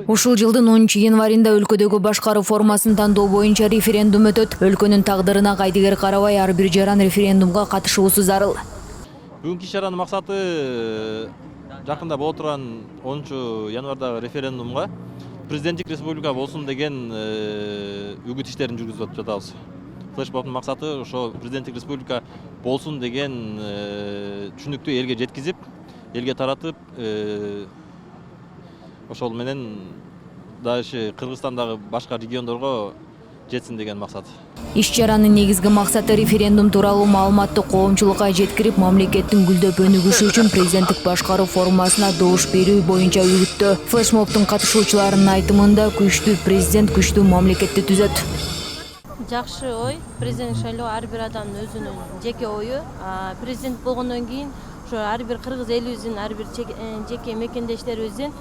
Ушул жылдын 10 январында өлкөдөгү башкаруу формасын тандоо боюнча референдум өтөт. Өлкөнүн тагдырына кайдыгер карабай ар бир жаран референдумга катышуусу зарыл. Бүгүнкү иш-чаранын максаты жакында боло турган 10 январдагы референдумга президенттик республика болсун деген үгүт иштерин жүргүзүп жатабыз. Флешмобдун максаты ошо президенттик республика болсун деген түшүнүктү элге жеткизип, элге таратып, ошол менен дальше Кыргызстандагы башка региондорго жетсин деген максат. Иш-чаранын негизги максаты референдум тууралуу маалыматты коомчулукка жеткирип, мамлекеттин гүлдөп өнүгүшү үчүн президенттик башкаруу формасына добуш берүү боюнча үгүттөө. Флешмобдун катышуучуларынын айтымында күчтүү президент күчтүү мамлекетти түзөт. Жакшы ой, президент шайлоо ар бир адамдын өзүнүн жеке ою. Президент болгондон кийин ошо ар бир кыргыз элибиздин, ар бир жеке мекендештерибиздин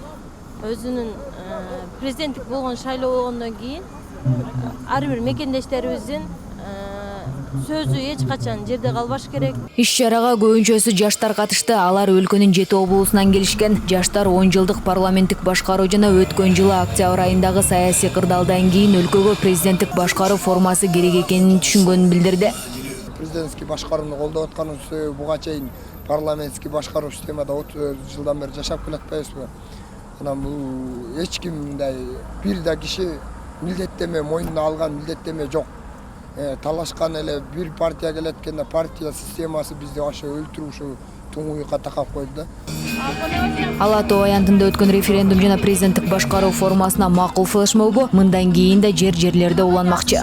өзүнүн президенттик болгон шайлоо болгондон кийин ар бир мекендештерибиздин сөзү эч качан жерде калбаш керек. Иш-чарага көбүнчөсү жаштар катышты. Алар өлкөнүн 7 облусунан келишкен. Жаштар 10 жылдык парламенттик башкаруу жана өткөн жылы октябрь айындагы саясий кырдаалдан кийин өлкөгө президенттик башкаруу формасы керек экенин түшүнгөнүн билдирди. Президентский башкарууну колдоп атканын себеби буга чейин парламентский башкаруу системада 30 жылдан бери жашап келатпайбызбы? Анан бул эч ким мындай бир да киши милдеттеме мойнуна алган милдеттеме жок. Талашкан эле бир партия келет экен да партия системасы бизди ошо өлтүрүп ушу туңуюкка такап койду да. Ала Тоо аянтында өткөн референдум жана президенттик башкаруу формасына макул флешмобу мындан кийин да жерлерде уланмакчы.